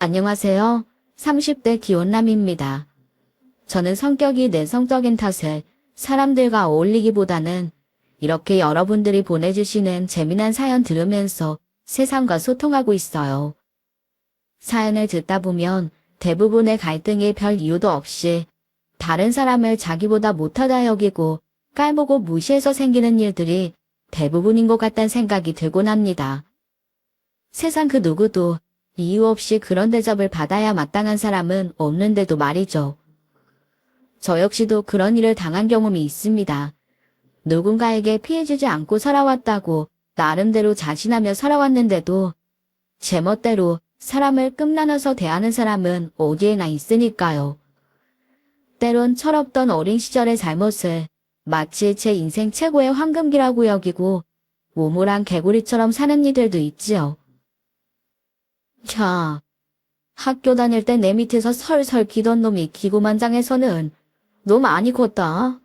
안녕하세요. 30대 기혼남입니다. 저는 성격이 내성적인 탓에 사람들과 어울리기보다는 이렇게 여러분들이 보내주시는 재미난 사연 들으면서 세상과 소통하고 있어요. 사연을 듣다 보면 대부분의 갈등이 별 이유도 없이 다른 사람을 자기보다 못하다 여기고 깔보고 무시해서 생기는 일들이 대부분인 것 같다는 생각이 들곤 합니다. 세상 그 누구도 이유 없이 그런 대접을 받아야 마땅한 사람은 없는데도 말이죠. 저 역시도 그런 일을 당한 경험이 있습니다. 누군가에게 피해주지 않고 살아왔다고 나름대로 자신하며 살아왔는데도 제멋대로 사람을 끝나눠서 대하는 사람은 어디에나 있으니까요. 때론 철없던 어린 시절의 잘못을 마치 제 인생 최고의 황금기라고 여기고 우물안 개구리처럼 사는 이들도 있지요. 자, 학교 다닐 때 내 밑에서 설설 기던 놈이 기고만장해서는 너 많이 컸다.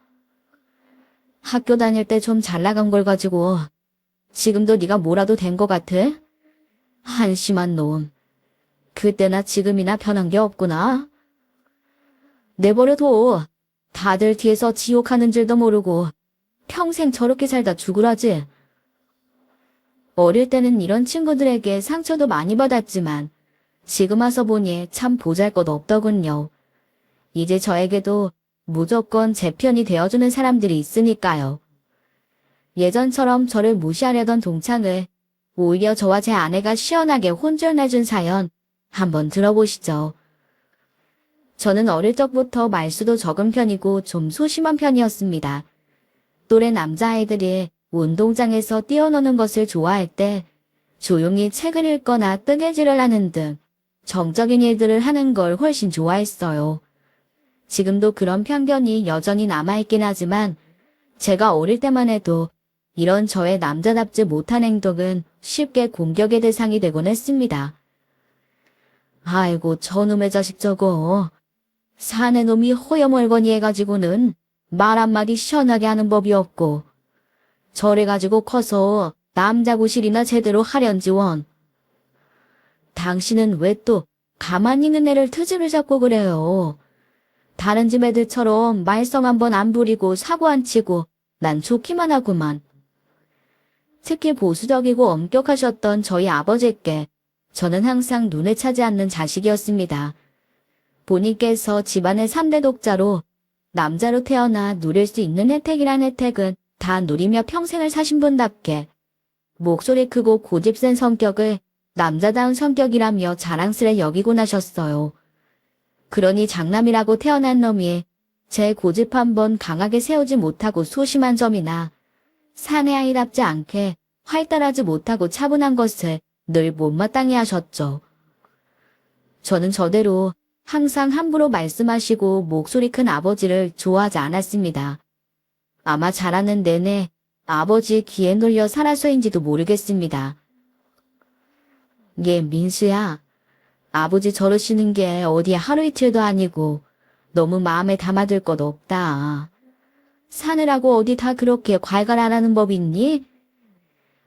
학교 다닐 때 좀 잘 나간 걸 가지고 지금도 네가 뭐라도 된 것 같아? 한심한 놈. 그때나 지금이나 변한 게 없구나. 내버려둬. 다들 뒤에서 지옥하는 줄도 모르고 평생 저렇게 살다 죽으라지. 어릴 때는 이런 친구들에게 상처도 많이 받았지만 지금 와서 보니 참 보잘것없더군요. 이제 저에게도 무조건 제 편이 되어주는 사람들이 있으니까요. 예전처럼 저를 무시하려던 동창을 오히려 저와 제 아내가 시원하게 혼쭐내준 사연 한번 들어보시죠. 저는 어릴 적부터 말수도 적은 편이고 좀 소심한 편이었습니다. 또래 남자아이들이 운동장에서 뛰어노는 것을 좋아할 때 조용히 책을 읽거나 뜨개질을 하는 등 정적인 일들을 하는 걸 훨씬 좋아했어요. 지금도 그런 편견이 여전히 남아있긴 하지만 제가 어릴 때만 해도 이런 저의 남자답지 못한 행동은 쉽게 공격의 대상이 되곤 했습니다. 아이고 저놈의 자식 저거. 사내 놈이 호여멀거니 해가지고는 말 한마디 시원하게 하는 법이 없고 저래가지고 커서 남자 구실이나 제대로 하련지 원. 당신은 왜 또 가만히 있는 애를 트집을 잡고 그래요. 다른 집 애들처럼 말썽 한번 안 부리고 사고 안 치고 난 좋기만 하구만. 특히 보수적이고 엄격하셨던 저희 아버지께 저는 항상 눈에 차지 않는 자식이었습니다. 본인께서 집안의 3대 독자로 남자로 태어나 누릴 수 있는 혜택이란 혜택은 다 누리며 평생을 사신 분답게 목소리 크고 고집센 성격을 남자다운 성격이라며 자랑스레 여기곤 하셨어요. 그러니 장남이라고 태어난 놈이 제 고집 한번 강하게 세우지 못하고 소심한 점이나 사내 아이답지 않게 활달하지 못하고 차분한 것을 늘 못마땅해 하셨죠. 저는 저대로 항상 함부로 말씀하시고 목소리 큰 아버지를 좋아하지 않았습니다. 아마 자라는 내내 아버지 귀에 눌려 살아서인지도 모르겠습니다. 얘 민수야, 아버지 저러시는 게 어디 하루 이틀도 아니고 너무 마음에 담아둘 것 없다. 사느라고 어디 다 그렇게 괄괄하라는 법 있니?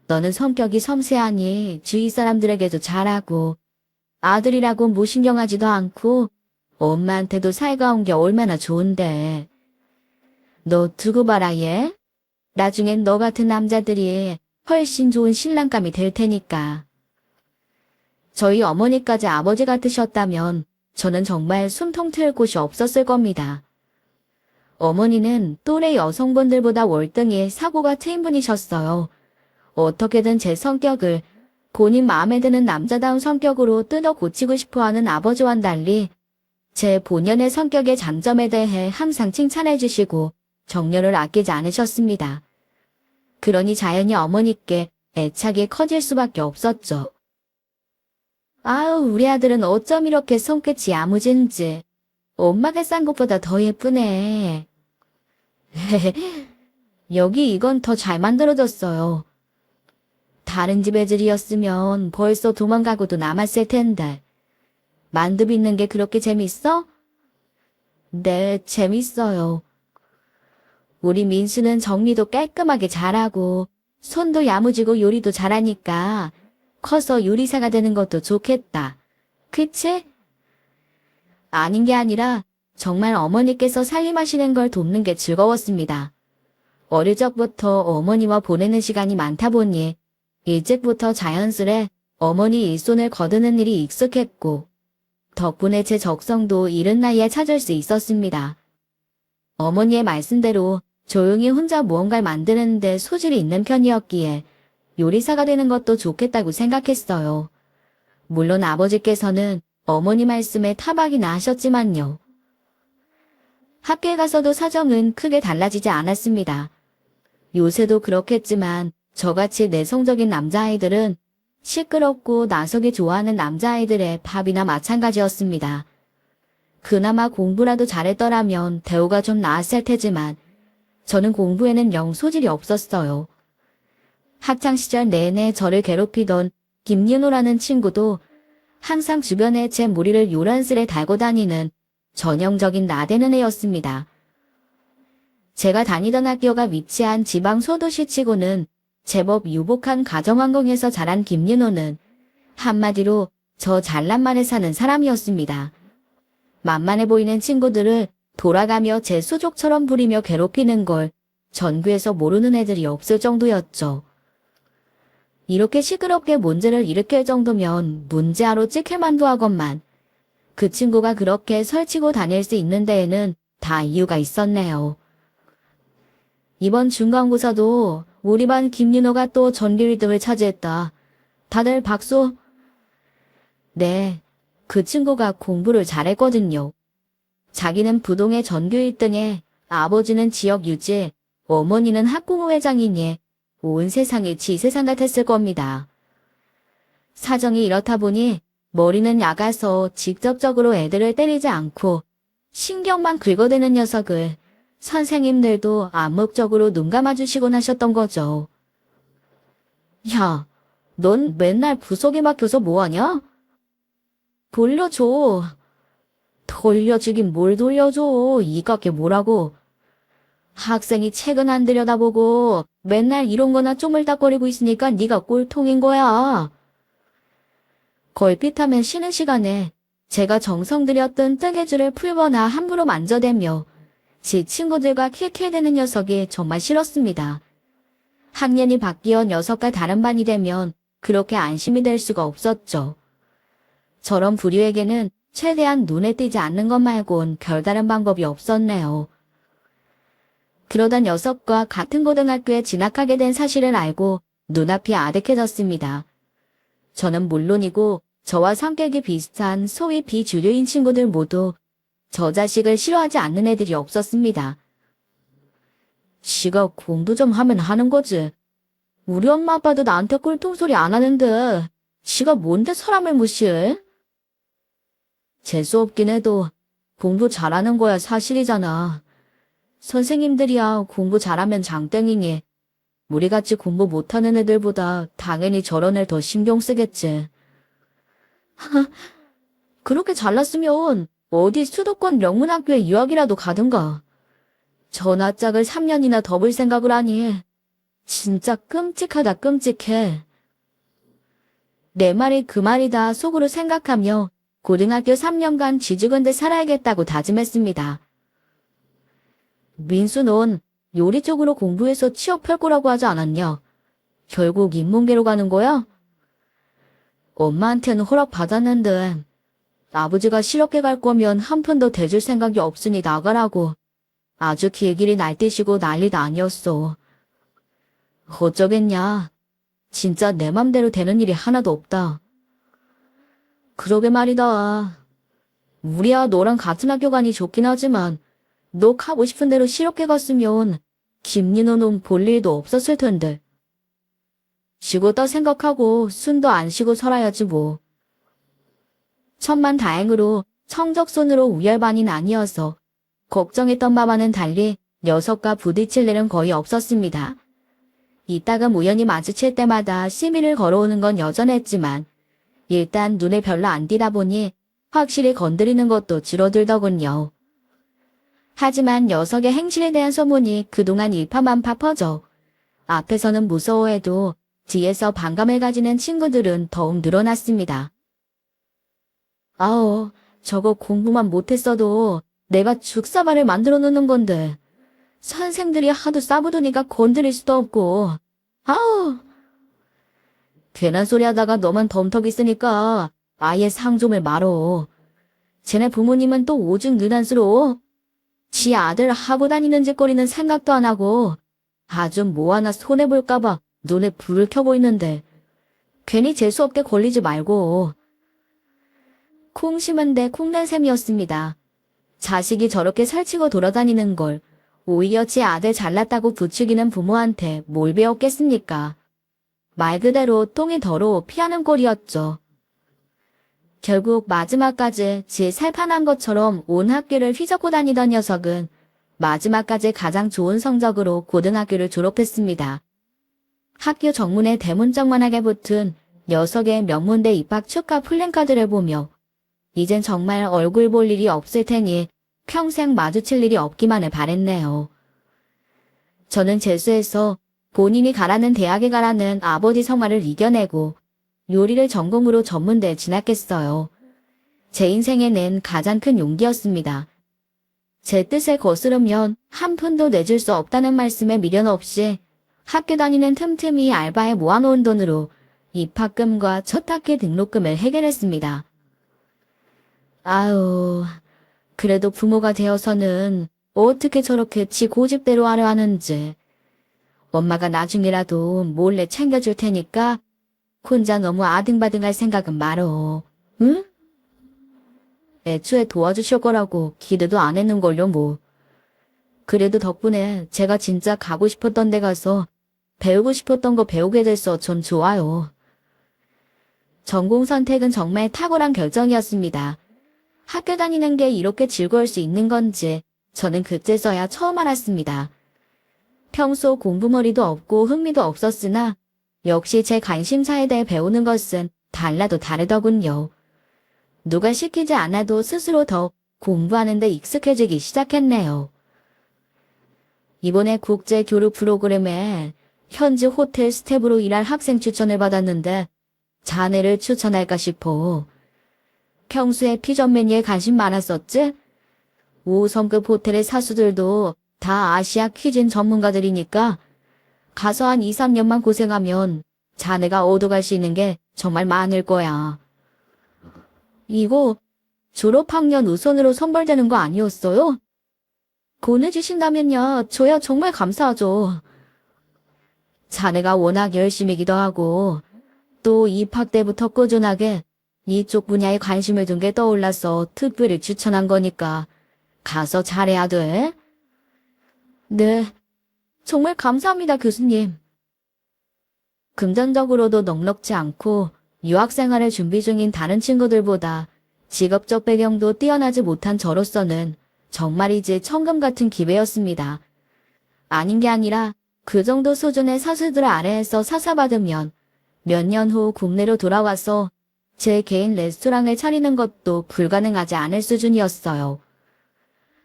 너는 성격이 섬세하니 주위 사람들에게도 잘하고 아들이라고 무신경하지도 않고 엄마한테도 살가운 게 얼마나 좋은데. 너 두고 봐라 얘. 나중엔 너 같은 남자들이 훨씬 좋은 신랑감이 될 테니까. 저희 어머니까지 아버지 같으셨다면 저는 정말 숨통 트일 곳이 없었을 겁니다. 어머니는 또래 여성분들보다 월등히 사고가 트인 분이셨어요. 어떻게든 제 성격을 본인 마음에 드는 남자다운 성격으로 뜯어 고치고 싶어하는 아버지와는 달리 제 본연의 성격의 장점에 대해 항상 칭찬해 주시고 격려를 아끼지 않으셨습니다. 그러니 자연히 어머니께 애착이 커질 수밖에 없었죠. 아우 우리 아들은 어쩜 이렇게 손끝이 야무진지. 엄마가 싼 것보다 더 예쁘네. 여기 이건 더 잘 만들어졌어요. 다른 집 애들이었으면 벌써 도망가고도 남았을 텐데. 만두 빚는 게 그렇게 재밌어? 네, 재밌어요. 우리 민수는 정리도 깔끔하게 잘하고 손도 야무지고 요리도 잘하니까 커서 요리사가 되는 것도 좋겠다. 그치? 아닌 게 아니라 정말 어머니께서 살림하시는 걸 돕는 게 즐거웠습니다. 어릴 적부터 어머니와 보내는 시간이 많다 보니 일찍부터 자연스레 어머니 일손을 거두는 일이 익숙했고 덕분에 제 적성도 이른 나이에 찾을 수 있었습니다. 어머니의 말씀대로 조용히 혼자 무언가를 만드는데 소질이 있는 편이었기에 요리사가 되는 것도 좋겠다고 생각했어요. 물론 아버지께서는 어머니 말씀에 타박이나 하셨지만요. 학교에 가서도 사정은 크게 달라지지 않았습니다. 요새도 그렇겠지만 저같이 내성적인 남자아이들은 시끄럽고 나서기 좋아하는 남자아이들의 밥이나 마찬가지였습니다. 그나마 공부라도 잘했더라면 대우가 좀 나았을 테지만 저는 공부에는 영 소질이 없었어요. 학창시절 내내 저를 괴롭히던 김윤호라는 친구도 항상 주변에 제 무리를 요란스레 달고 다니는 전형적인 나대는 애였습니다. 제가 다니던 학교가 위치한 지방 소도시치고는 제법 유복한 가정환경에서 자란 김윤호는 한마디로 저 잘난만에 사는 사람이었습니다. 만만해 보이는 친구들을 돌아가며 제 수족처럼 부리며 괴롭히는 걸 전교에서 모르는 애들이 없을 정도였죠. 이렇게 시끄럽게 문제를 일으킬 정도면 문제아로 찍힐만도 하건만 그 친구가 그렇게 설치고 다닐 수 있는 데에는 다 이유가 있었네요. 이번 중간고사도 우리 반 김윤호가 또 전교 1등을 차지했다. 다들 박수. 네, 그 친구가 공부를 잘했거든요. 자기는 부동의 전교 1등에 아버지는 지역 유지, 어머니는 학부모 회장이니 온 세상이 지 세상 같았을 겁니다. 사정이 이렇다 보니 머리는 약아서 직접적으로 애들을 때리지 않고 신경만 긁어대는 녀석을 선생님들도 암묵적으로 눈 감아주시곤 하셨던 거죠. 야, 넌 맨날 구석에 막혀서 뭐하냐? 돌려줘. 돌려주긴 뭘 돌려줘. 이깎게 뭐라고. 학생이 책은 안 들여다보고 맨날 이런 거나 쪼물딱거리고 있으니까 네가 꼴통인 거야. 걸핏하면 쉬는 시간에 제가 정성 들였던 뜨개줄을 풀거나 함부로 만져대며 제 친구들과 킬킬대는 녀석이 정말 싫었습니다. 학년이 바뀌어 녀석과 다른 반이 되면 그렇게 안심이 될 수가 없었죠. 저런 부류에게는 최대한 눈에 띄지 않는 것 말곤 별다른 방법이 없었네요. 그러다 녀석과 같은 고등학교에 진학하게 된 사실을 알고 눈앞이 아득해졌습니다. 저는 물론이고 저와 성격이 비슷한 소위 비주류인 친구들 모두 저 자식을 싫어하지 않는 애들이 없었습니다. 지가 공부 좀 하면 하는 거지. 우리 엄마 아빠도 나한테 꿀통소리 안 하는데 지가 뭔데 사람을 무시해? 재수없긴 해도 공부 잘하는 거야 사실이잖아. 선생님들이야 공부 잘하면 장땡이니 우리같이 공부 못하는 애들보다 당연히 저런 애 더 신경 쓰겠지. 그렇게 잘났으면 어디 수도권 명문학교에 유학이라도 가든가. 전화짝을 3년이나 더 볼 생각을 하니 진짜 끔찍하다 끔찍해. 내 말이 그 말이다 속으로 생각하며 고등학교 3년간 쥐죽은 데 살아야겠다고 다짐했습니다. 민수 넌 요리 쪽으로 공부해서 취업할 거라고 하지 않았냐? 결국 인문계로 가는 거야? 엄마한테는 허락 받았는데 아버지가 실업계 갈 거면 한 푼 더 대줄 생각이 없으니 나가라고 아주 길길이 날뛰시고 난리도 아니었어. 어쩌겠냐. 진짜 내 맘대로 되는 일이 하나도 없다. 그러게 말이다. 우리야 너랑 같은 학교 가니 좋긴 하지만 너 가고 싶은 대로 실업계 갔으면 김민호 놈 볼 일도 없었을 텐데. 쉬고 떠 생각하고 숨도 안 쉬고 살아야지 뭐. 천만다행으로 성적순으로 우열반인 아니어서 걱정했던 바와는 달리 녀석과 부딪힐 일은 거의 없었습니다. 이따금 우연히 마주칠 때마다 시비를 걸어오는 건 여전했지만 일단 눈에 별로 안 띄다 보니 확실히 건드리는 것도 줄어들더군요. 하지만 녀석의 행실에 대한 소문이 그동안 일파만파 퍼져 앞에서는 무서워해도 뒤에서 반감을 가지는 친구들은 더욱 늘어났습니다. 아우, 저거 공부만 못했어도 내가 죽사발을 만들어 놓는 건데. 선생들이 하도 싸부드니까 건드릴 수도 없고. 아우! 괜한 소리 하다가 너만 덤턱 있으니까 아예 상종을 말어. 쟤네 부모님은 또 오죽 느단스러워. 지 아들 하고 다니는 짓거리는 생각도 안 하고 아주 뭐 하나 손해볼까봐 눈에 불을 켜고 있는데 괜히 재수없게 걸리지 말고. 콩 심은데 콩난 셈이었습니다. 자식이 저렇게 살치고 돌아다니는 걸 오히려 지 아들 잘났다고 부추기는 부모한테 뭘 배웠겠습니까? 말 그대로 똥이 더러워 피하는 꼴이었죠. 결국 마지막까지 지 살판한 것처럼 온 학교를 휘젓고 다니던 녀석은 마지막까지 가장 좋은 성적으로 고등학교를 졸업했습니다. 학교 정문에 대문짝만하게 붙은 녀석의 명문대 입학 축하 플랜카드를 보며 이젠 정말 얼굴 볼 일이 없을 테니 평생 마주칠 일이 없기만을 바랬네요. 저는 재수해서 본인이 가라는 대학에 가라는 아버지 성화를 이겨내고 요리를 전공으로 전문대에 진학했어요. 제 인생에 낸 가장 큰 용기였습니다. 제 뜻에 거스르면 한 푼도 내줄 수 없다는 말씀에 미련 없이 학교 다니는 틈틈이 알바에 모아놓은 돈으로 입학금과 첫 학기 등록금을 해결했습니다. 아유, 그래도 부모가 되어서는 어떻게 저렇게 지 고집대로 하려 하는지. 엄마가 나중이라도 몰래 챙겨줄 테니까 혼자 너무 아등바등할 생각은 말어. 응? 애초에 도와주실 거라고 기대도 안 했는걸요 뭐. 그래도 덕분에 제가 진짜 가고 싶었던 데 가서 배우고 싶었던 거 배우게 돼서 전 좋아요. 전공 선택은 정말 탁월한 결정이었습니다. 학교 다니는 게 이렇게 즐거울 수 있는 건지 저는 그때서야 처음 알았습니다. 평소 공부머리도 없고 흥미도 없었으나 역시 제 관심사에 대해 배우는 것은 달라도 다르더군요. 누가 시키지 않아도 스스로 더 공부하는 데 익숙해지기 시작했네요. 이번에 국제 교류 프로그램에 현지 호텔 스텝으로 일할 학생 추천을 받았는데 자네를 추천할까 싶어. 평소에 피전 메뉴에 관심 많았었지? 5성급 호텔의 사수들도 다 아시아 퀴진 전문가들이니까 가서 한 2, 3년만 고생하면 자네가 얻어갈 수 있는 게 정말 많을 거야. 이거 졸업학년 우선으로 선발되는 거 아니었어요? 보내주신다면요, 저야 정말 감사하죠. 자네가 워낙 열심히기도 하고 또 입학 때부터 꾸준하게 이쪽 분야에 관심을 둔 게 떠올라서 특별히 추천한 거니까 가서 잘해야 돼. 네, 정말 감사합니다, 교수님. 금전적으로도 넉넉지 않고 유학생활을 준비 중인 다른 친구들보다 직업적 배경도 뛰어나지 못한 저로서는 정말이지 천금 같은 기회였습니다. 아닌 게 아니라 그 정도 수준의 사수들 아래에서 사사받으면 몇 년 후 국내로 돌아와서 제 개인 레스토랑을 차리는 것도 불가능하지 않을 수준이었어요.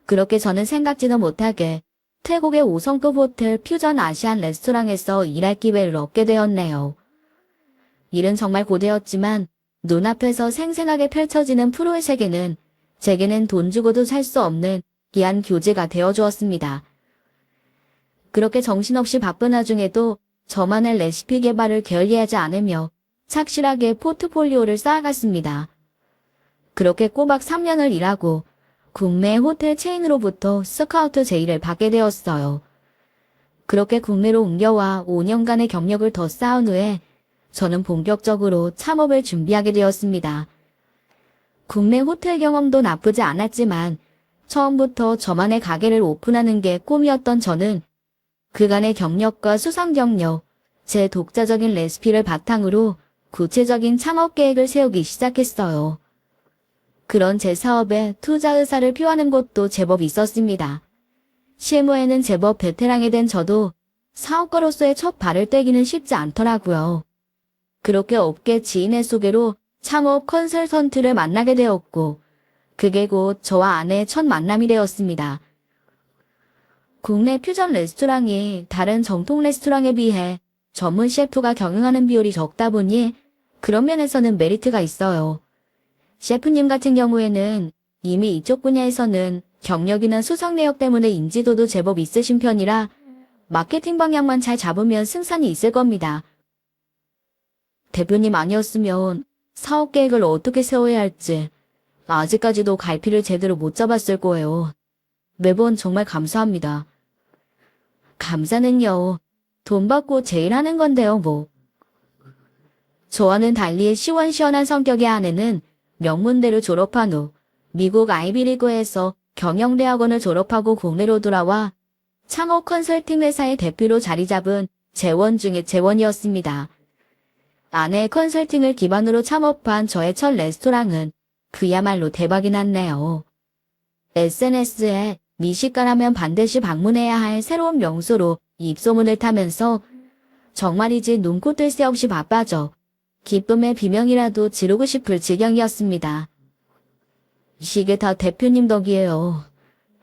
그렇게 저는 생각지도 못하게 태국의 5성급 호텔 퓨전 아시안 레스토랑에서 일할 기회를 얻게 되었네요. 일은 정말 고되었지만 눈앞에서 생생하게 펼쳐지는 프로의 세계는 제게는 돈 주고도 살 수 없는 귀한 교재가 되어주었습니다. 그렇게 정신없이 바쁜 와중에도 저만의 레시피 개발을 게을리하지 않으며 착실하게 포트폴리오를 쌓아갔습니다. 그렇게 꼬박 3년을 일하고 국내 호텔 체인으로부터 스카우트 제의를 받게 되었어요. 그렇게 국내로 옮겨와 5년간의 경력을 더 쌓은 후에 저는 본격적으로 창업을 준비하게 되었습니다. 국내 호텔 경험도 나쁘지 않았지만 처음부터 저만의 가게를 오픈하는 게 꿈이었던 저는 그간의 경력과 수상 경력, 제 독자적인 레시피를 바탕으로 구체적인 창업 계획을 세우기 시작했어요. 그런 제 사업에 투자 의사를 표하는 곳도 제법 있었습니다. 실무에는 제법 베테랑이 된 저도 사업가로서의 첫 발을 떼기는 쉽지 않더라고요. 그렇게 업계 지인의 소개로 창업 컨설턴트를 만나게 되었고 그게 곧 저와 아내의 첫 만남이 되었습니다. 국내 퓨전 레스토랑이 다른 정통 레스토랑에 비해 전문 셰프가 경영하는 비율이 적다 보니 그런 면에서는 메리트가 있어요. 셰프님 같은 경우에는 이미 이쪽 분야에서는 경력이나 수상 내역 때문에 인지도도 제법 있으신 편이라 마케팅 방향만 잘 잡으면 승산이 있을 겁니다. 대표님 아니었으면 사업 계획을 어떻게 세워야 할지 아직까지도 갈피를 제대로 못 잡았을 거예요. 매번 정말 감사합니다. 감사는요. 돈 받고 제일 하는 건데요, 뭐. 저와는 달리 시원시원한 성격의 아내는 명문대를 졸업한 후 미국 아이비리그에서 경영대학원을 졸업하고 국내로 돌아와 창업 컨설팅 회사의 대표로 자리 잡은 재원 중의 재원이었습니다. 아내의 컨설팅을 기반으로 창업한 저의 첫 레스토랑은 그야말로 대박이 났네요. SNS에 미식가라면 반드시 방문해야 할 새로운 명소로 입소문을 타면서 정말이지 눈코 뜰 새 없이 바빠져 기쁨의 비명이라도 지르고 싶을 지경이었습니다. 이게 다 대표님 덕이에요.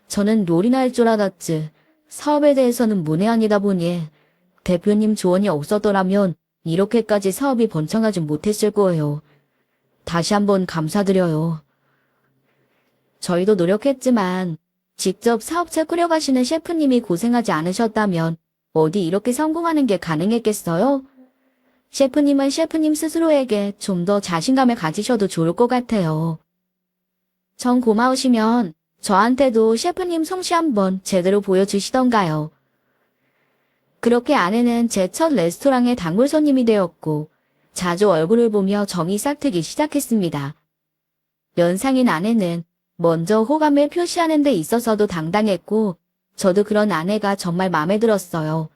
저는 롤이나 할 줄 알았지. 사업에 대해서는 문외한이다 보니 대표님 조언이 없었더라면 이렇게까지 사업이 번창하지 못했을 거예요. 다시 한번 감사드려요. 저희도 노력했지만 직접 사업체 꾸려가시는 셰프님이 고생하지 않으셨다면 어디 이렇게 성공하는 게 가능했겠어요? 셰프님은 셰프님 스스로에게 좀 더 자신감을 가지셔도 좋을 것 같아요. 정 고마우시면 저한테도 셰프님 솜씨 한번 제대로 보여주시던가요. 그렇게 아내는 제 첫 레스토랑의 단골 손님이 되었고 자주 얼굴을 보며 정이 싹트기 시작했습니다. 연상인 아내는 먼저 호감을 표시하는 데 있어서도 당당했고 저도 그런 아내가 정말 마음에 들었어요.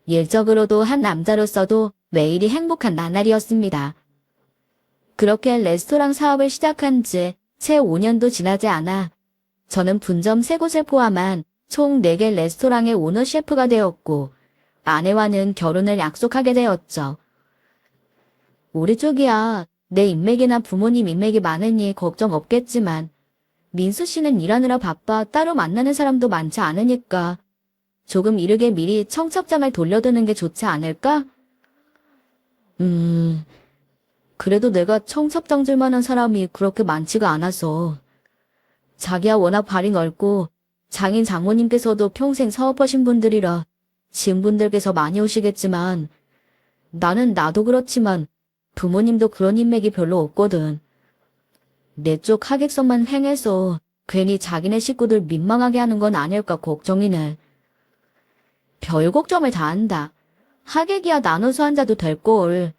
일적으로도 한 남자로서도 매일이 행복한 나날이었습니다. 그렇게 레스토랑 사업을 시작한 지 채 5년도 지나지 않아 저는 분점 3곳을 포함한 총 4개 레스토랑의 오너 셰프가 되었고 아내와는 결혼을 약속하게 되었죠. 우리 쪽이야 내 인맥이나 부모님 인맥이 많으니 걱정 없겠지만 민수 씨는 일하느라 바빠 따로 만나는 사람도 많지 않으니까 조금 이르게 미리 청첩장을 돌려두는 게 좋지 않을까? 그래도 내가 청첩장 줄 만한 사람이 그렇게 많지가 않아서. 자기야 워낙 발이 넓고 장인 장모님께서도 평생 사업하신 분들이라 지인분들께서 많이 오시겠지만 나도 그렇지만 부모님도 그런 인맥이 별로 없거든. 내 쪽 하객선만 횡해서 괜히 자기네 식구들 민망하게 하는 건 아닐까 걱정이네. 별 걱정을 다 한다. 하객이야 나눠서 앉아도 될걸.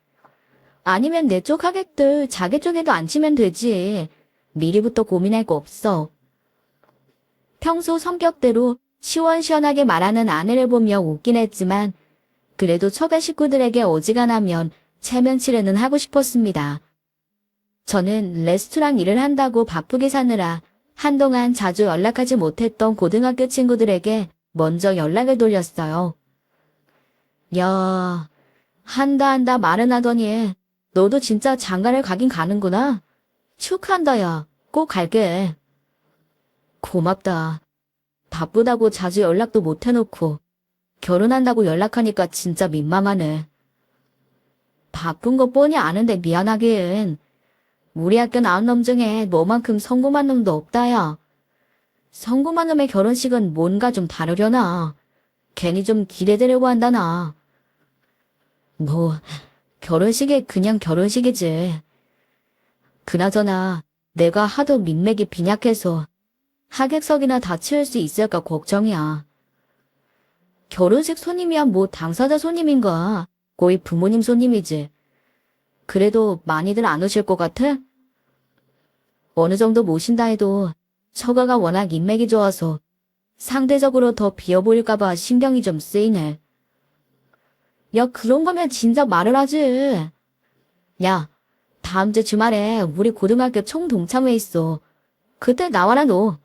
아니면 내 쪽 하객들 자기 쪽에도 앉히면 되지. 미리부터 고민할 거 없어. 평소 성격대로 시원시원하게 말하는 아내를 보며 웃긴 했지만 그래도 처가 식구들에게 어지간하면 체면 치레는 하고 싶었습니다. 저는 레스토랑 일을 한다고 바쁘게 사느라 한동안 자주 연락하지 못했던 고등학교 친구들에게 먼저 연락을 돌렸어요. 야, 한다 말은 하더니 너도 진짜 장가를 가긴 가는구나. 축하한다 야. 꼭 갈게. 고맙다. 바쁘다고 자주 연락도 못 해놓고 결혼한다고 연락하니까 진짜 민망하네. 바쁜 거 뻔히 아는데 미안하긴. 우리 학교 나온 놈 중에 너만큼 성공한 놈도 없다 야. 성공한 놈의 결혼식은 뭔가 좀 다르려나. 괜히 좀 기대되려고 한다 나. 뭐 결혼식이 그냥 결혼식이지. 그나저나 내가 하도 민맥이 빈약해서 하객석이나 다 채울 수 있을까 걱정이야. 결혼식 손님이야 뭐 당사자 손님인가. 거의 부모님 손님이지. 그래도 많이들 안 오실 것 같아? 어느 정도 모신다 해도 처가가 워낙 인맥이 좋아서 상대적으로 더 비어 보일까봐 신경이 좀 쓰이네. 야, 그런 거면 진작 말을 하지. 야, 다음 주 주말에 우리 고등학교 총동창회 있어. 그때 나와라 너.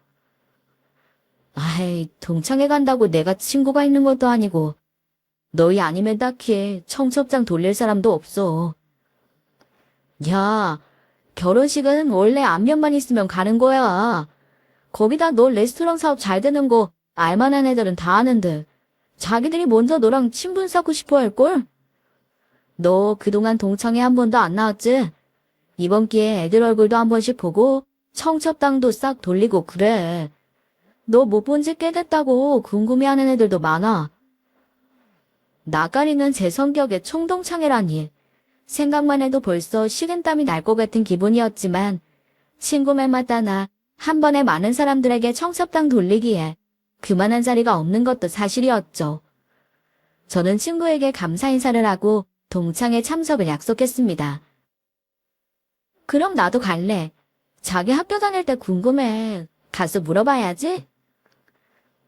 아이, 동창회 간다고 내가 친구가 있는 것도 아니고 너희 아니면 딱히 청첩장 돌릴 사람도 없어. 야, 결혼식은 원래 안면만 있으면 가는 거야. 거기다 너 레스토랑 사업 잘 되는 거 알만한 애들은 다 아는데 자기들이 먼저 너랑 친분 쌓고 싶어 할걸? 너 그동안 동창회 한 번도 안 나왔지? 이번 기회에 애들 얼굴도 한 번씩 보고 청첩장도 싹 돌리고 그래. 너 못 본 지 꽤 됐다고 궁금해하는 애들도 많아. 나가리는 제 성격에 총동창회라니. 생각만 해도 벌써 식은땀이 날 것 같은 기분이었지만 친구 말마다나 한 번에 많은 사람들에게 청첩장 돌리기에 그만한 자리가 없는 것도 사실이었죠. 저는 친구에게 감사 인사를 하고 동창회 참석을 약속했습니다. 그럼 나도 갈래. 자기 학교 다닐 때 궁금해. 가서 물어봐야지.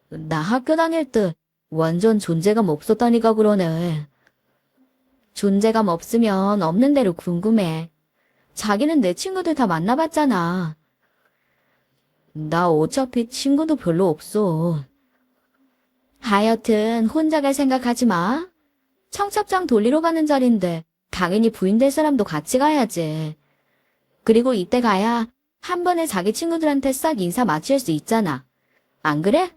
나 학교 다닐 때 완전 존재감 없었다니까 그러네. 존재감 없으면 없는 대로 궁금해. 자기는 내 친구들 다 만나봤잖아. 나 어차피 친구도 별로 없어. 하여튼 혼자 갈 생각하지 마. 청첩장 돌리러 가는 자리인데 당연히 부인 될 사람도 같이 가야지. 그리고 이때 가야 한 번에 자기 친구들한테 싹 인사 맞출 수 있잖아. 안 그래?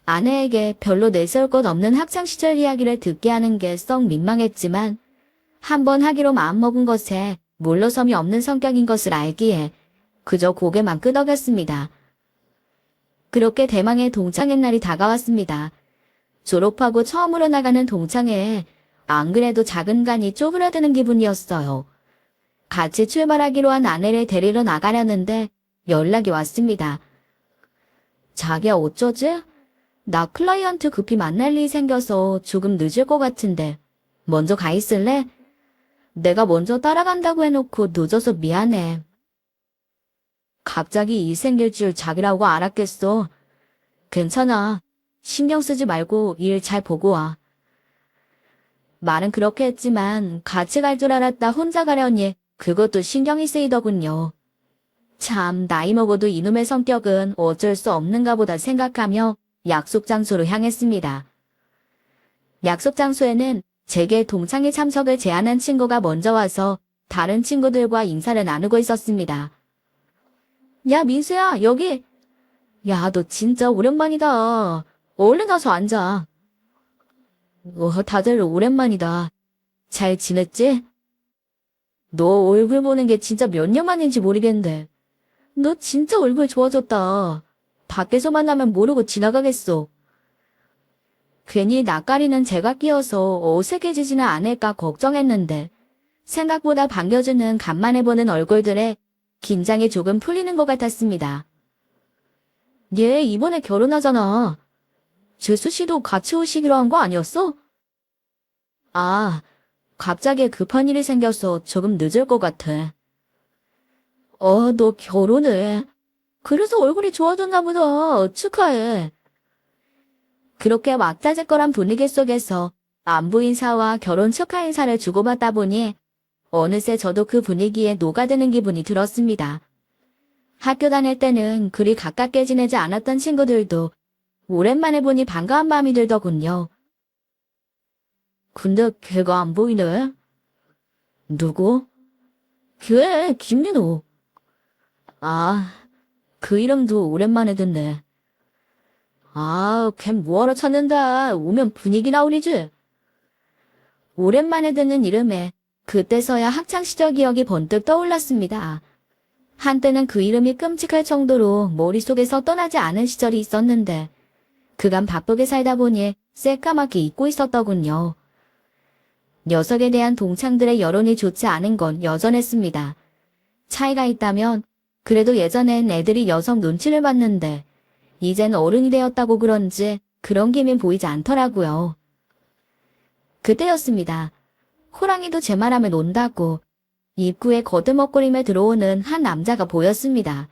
아내에게 별로 내세울 것 없는 학창시절 이야기를 듣게 하는 게 썩 민망했지만 한 번 하기로 마음먹은 것에 물러섬이 없는 성격인 것을 알기에 그저 고개만 끄덕였습니다. 그렇게 대망의 동창회 날이 다가왔습니다. 졸업하고 처음으로 나가는 동창회에 안 그래도 작은 간이 쪼그라드는 기분이었어요. 같이 출발하기로 한 아내를 데리러 나가려는데 연락이 왔습니다. 자기야 어쩌지? 나 클라이언트 급히 만날 일이 생겨서 조금 늦을 것 같은데 먼저 가 있을래? 내가 먼저 따라간다고 해놓고 늦어서 미안해. 갑자기 일 생길 줄 자기라고 알았겠어. 괜찮아. 신경 쓰지 말고 일 잘 보고 와. 말은 그렇게 했지만 같이 갈 줄 알았다 혼자 가려니 그것도 신경이 쓰이더군요. 참 나이 먹어도 이놈의 성격은 어쩔 수 없는가 보다 생각하며 약속 장소로 향했습니다. 약속 장소에는 제게 동창회 참석을 제안한 친구가 먼저 와서 다른 친구들과 인사를 나누고 있었습니다. 야 민수야 여기. 야 너 진짜 오랜만이다. 얼른 가서 앉아. 다들 오랜만이다. 잘 지냈지? 너 얼굴 보는 게 진짜 몇 년 만인지 모르겠는데 너 진짜 얼굴 좋아졌다. 밖에서 만나면 모르고 지나가겠어. 괜히 낯가리는 제가 끼어서 어색해지지는 않을까 걱정했는데 생각보다 반겨주는 간만에 보는 얼굴들에 긴장이 조금 풀리는 것 같았습니다. 얘 이번에 결혼하잖아. 재수 씨도 같이 오시기로 한 거 아니었어? 아, 갑자기 급한 일이 생겨서 조금 늦을 것 같아. 너 결혼을. 그래서 얼굴이 좋아졌나 보다. 축하해. 그렇게 왁자지껄한 분위기 속에서 안부 인사와 결혼 축하 인사를 주고받다 보니 어느새 저도 그 분위기에 녹아드는 기분이 들었습니다. 학교 다닐 때는 그리 가깝게 지내지 않았던 친구들도 오랜만에 보니 반가운 마음이 들더군요. 근데 걔가 안 보이네. 누구? 걔 김민호. 아, 그 이름도 오랜만에 듣네. 아, 걔 뭐하러 찾는다. 오면 분위기 나오리지. 오랜만에 듣는 이름에 그때서야 학창시절 기억이 번뜩 떠올랐습니다. 한때는 그 이름이 끔찍할 정도로 머릿속에서 떠나지 않은 시절이 있었는데 그간 바쁘게 살다 보니 새까맣게 잊고 있었더군요. 녀석에 대한 동창들의 여론이 좋지 않은 건 여전했습니다. 차이가 있다면 그래도 예전엔 애들이 녀석 눈치를 봤는데 이젠 어른이 되었다고 그런지 그런 기미 보이지 않더라고요. 그때였습니다. 호랑이도 제 말하면 온다고 입구에 거드먹거리며 들어오는 한 남자가 보였습니다.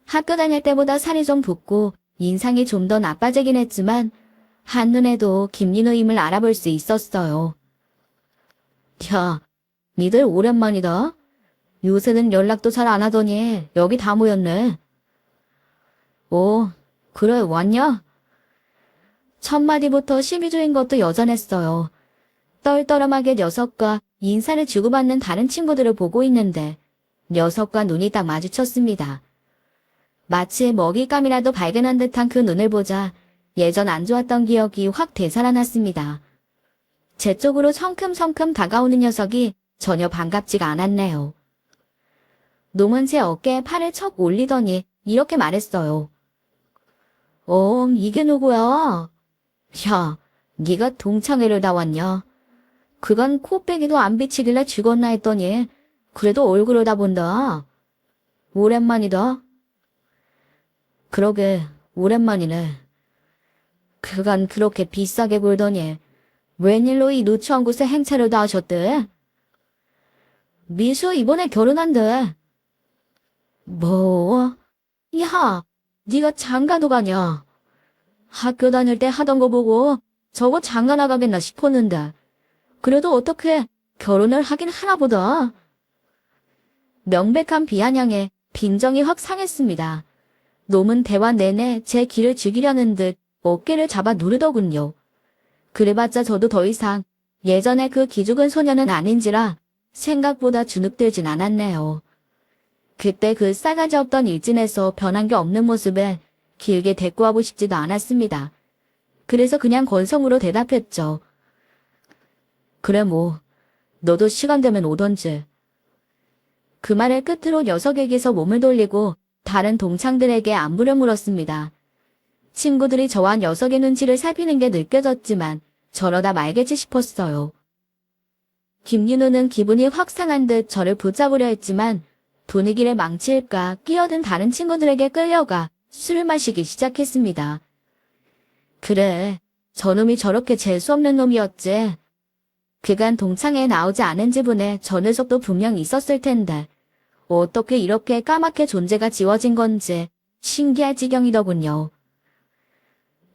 학교 다닐 때보다 살이 좀 붓고 인상이 좀 더 나빠지긴 했지만 한눈에도 김민호임을 알아볼 수 있었어요. 야, 니들 오랜만이다. 요새는 연락도 잘 안 하더니 여기 다 모였네. 그래 왔냐? 첫 마디부터 시비주인 것도 여전했어요. 떨떠름하게 녀석과 인사를 주고받는 다른 친구들을 보고 있는데 녀석과 눈이 딱 마주쳤습니다. 마치 먹잇감이라도 발견한 듯한 그 눈을 보자 예전 안 좋았던 기억이 확 되살아났습니다. 제 쪽으로 성큼성큼 다가오는 녀석이 전혀 반갑지가 않았네요. 놈은 제 어깨에 팔을 척 올리더니 이렇게 말했어요. 이게 누구야? 야, 네가 동창회를 다 왔냐? 그간 코빼기도 안 비치길래 죽었나 했더니 그래도 얼굴을 다 본다. 오랜만이다. 그러게 오랜만이네. 그간 그렇게 비싸게 굴더니 웬일로 이 누추한 곳에 행차를 다 하셨대? 미수 이번에 결혼한대. 뭐? 야, 네가 장가도 가냐? 학교 다닐 때 하던 거 보고 저거 장가 나가겠나 싶었는데 그래도 어떻게 결혼을 하긴 하나 보다. 명백한 비아냥에 빈정이 확 상했습니다. 놈은 대화 내내 제 귀를 죽이려는 듯 어깨를 잡아 누르더군요. 그래봤자 저도 더 이상 예전에 그 기죽은 소녀는 아닌지라 생각보다 주눅들진 않았네요. 그때 그 싸가지 없던 일진에서 변한 게 없는 모습에 길게 대꾸하고 싶지도 않았습니다. 그래서 그냥 건성으로 대답했죠. 그래 뭐, 너도 시간 되면 오던지. 그 말을 끝으로 녀석에게서 몸을 돌리고 다른 동창들에게 안부를 물었습니다. 친구들이 저와 녀석의 눈치를 살피는 게 느껴졌지만 저러다 말겠지 싶었어요. 김윤우는 기분이 확 상한 듯 저를 붙잡으려 했지만 분위기를 망칠까 끼어든 다른 친구들에게 끌려가 술을 마시기 시작했습니다. 그래, 저놈이 저렇게 재수없는 놈이었지. 그간 동창회에 나오지 않은 지분에 저 녀석도 분명 있었을 텐데 어떻게 이렇게 까맣게 존재가 지워진 건지 신기할 지경이더군요.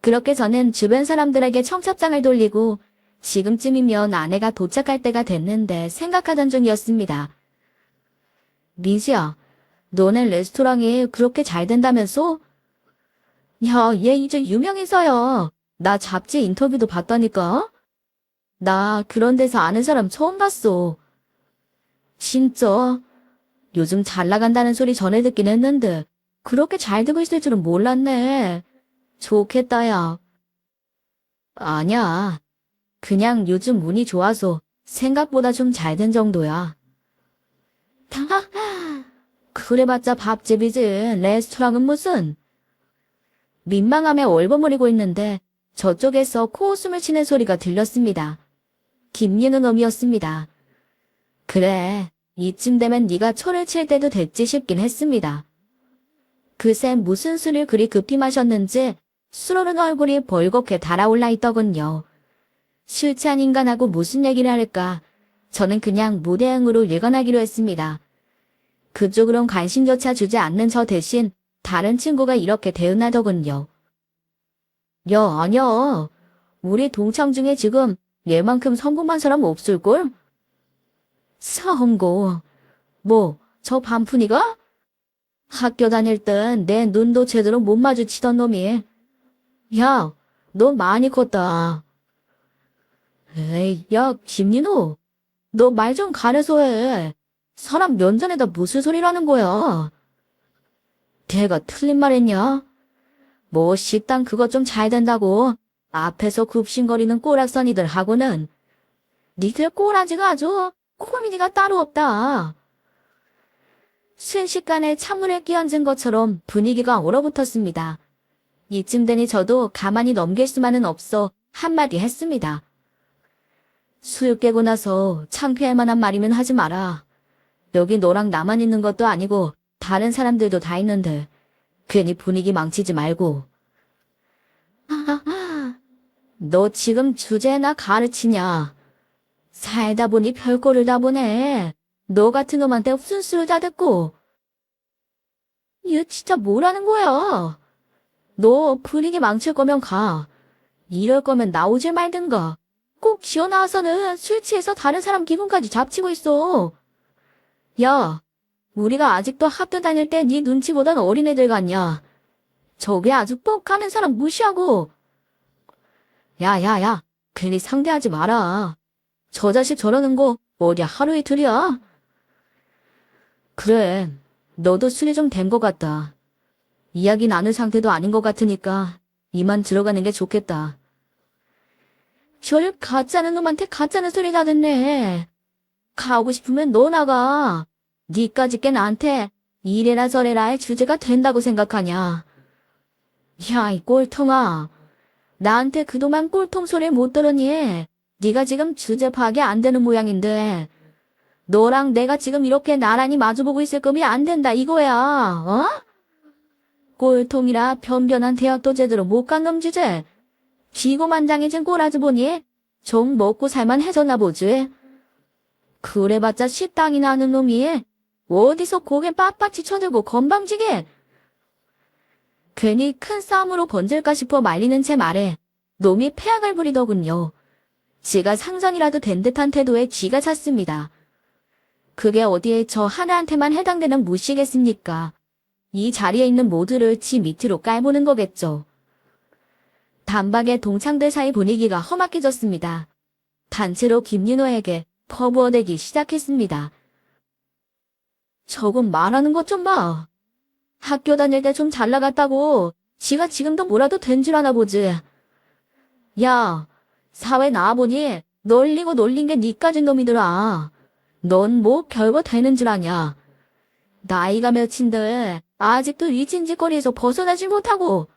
그렇게 저는 주변 사람들에게 청첩장을 돌리고 지금쯤이면 아내가 도착할 때가 됐는데 생각하던 중이었습니다. 민수야, 너네 레스토랑이 그렇게 잘 된다면서? 야, 얘 이제 유명해서요. 나 잡지 인터뷰도 봤다니까? 나 그런 데서 아는 사람 처음 봤어. 진짜? 요즘 잘 나간다는 소리 전해 듣긴 했는데 그렇게 잘 되고 있을 줄은 몰랐네. 좋겠다, 야. 아니야. 그냥 요즘 운이 좋아서 생각보다 좀 잘 된 정도야. 그래봤자 밥집이지. 레스토랑은 무슨. 민망함에 얼버무리고 있는데 저쪽에서 코웃음을 치는 소리가 들렸습니다. 김윤우 놈이었습니다. 그래, 이쯤 되면 네가 초를 칠 때도 됐지 싶긴 했습니다. 그새 무슨 술을 그리 급히 마셨는지 술어른 얼굴이 벌겋게 달아올라 있더군요. 술 취한 인간하고 무슨 얘기를 할까? 저는 그냥 무대응으로 일관하기로 했습니다. 그쪽으론 관심조차 주지 않는 저 대신 다른 친구가 이렇게 대응하더군요. 야, 아니야. 우리 동창 중에 지금 얘만큼 성공한 사람 없을걸? 성공. 뭐, 저 반푼이가? 학교 다닐 땐 내 눈도 제대로 못 마주치던 놈이. 야, 너 많이 컸다. 에이, 야, 김민호. 너 말 좀 가려서 해. 사람 면전에다 무슨 소리라는 거야. 걔가 틀린 말 했냐? 뭐 식당 그거 좀 잘 된다고 앞에서 굽신거리는 꼬락서니들 하고는 니들 꼬라지가 아주 코미디가 따로 없다. 순식간에 찬물에 끼얹은 것처럼 분위기가 얼어붙었습니다. 이쯤 되니 저도 가만히 넘길 수만은 없어 한마디 했습니다. 술 깨고 나서 창피할 만한 말이면 하지 마라. 여기 너랑 나만 있는 것도 아니고 다른 사람들도 다 있는데 괜히 분위기 망치지 말고. 너 지금 주제나 가르치냐? 살다 보니 별꼴을 다 보네. 너 같은 놈한테 순수를 다 듣고. 얘 진짜 뭐라는 거야? 너 분위기 망칠 거면 가. 이럴 거면 나오질 말든가. 꼭 기어 나와서는 술 취해서 다른 사람 기분까지 잡치고 있어. 야, 우리가 아직도 학교 다닐 때 네 눈치보단 어린애들 같냐. 저게 아주 뻑하는 사람 무시하고. 야야야, 괜히 상대하지 마라. 저 자식 저러는 거 어디 하루 이틀이야? 그래, 너도 술이 좀 된 것 같다. 이야기 나눌 상태도 아닌 것 같으니까 이만 들어가는 게 좋겠다. 절 가짜는 놈한테 가짜는 소리 다 듣네. 가고 싶으면 너 나가. 니까짓 게 나한테 이래라 저래라 할 주제가 된다고 생각하냐. 야, 이 꼴통아. 나한테 그동안 꼴통 소리를 못 들으니 네가 지금 주제 파악이 안 되는 모양인데 너랑 내가 지금 이렇게 나란히 마주보고 있을 거면 안 된다 이거야. 어? 꼴통이라 변변한 대학도 제대로 못 간 놈 주제. 기고만장해진 꼬라지 보니 좀 먹고 살만 해졌나 보지. 그래봤자 식당이나 하는 놈이 어디서 고개 빳빳이 쳐들고 건방지게. 괜히 큰 싸움으로 번질까 싶어 말리는 제 말에 놈이 패악을 부리더군요. 지가 상전이라도 된 듯한 태도에 쥐가 찼습니다. 그게 어디에 저 하나한테만 해당되는 무시겠습니까? 이 자리에 있는 모두를 지 밑으로 깔보는 거겠죠. 단박에 동창들 사이 분위기가 험악해졌습니다. 단체로 김윤호에게 퍼부어대기 시작했습니다. 저건 말하는 것 좀 봐. 학교 다닐 때 좀 잘 나갔다고 지가 지금도 뭐라도 된 줄 아나 보지. 야, 사회 나와보니 널리고 놀린 게 니까진 놈이더라. 넌 뭐 별거 되는 줄 아냐. 나이가 몇인데 아직도 이 진짓거리에서 벗어나질 못하고.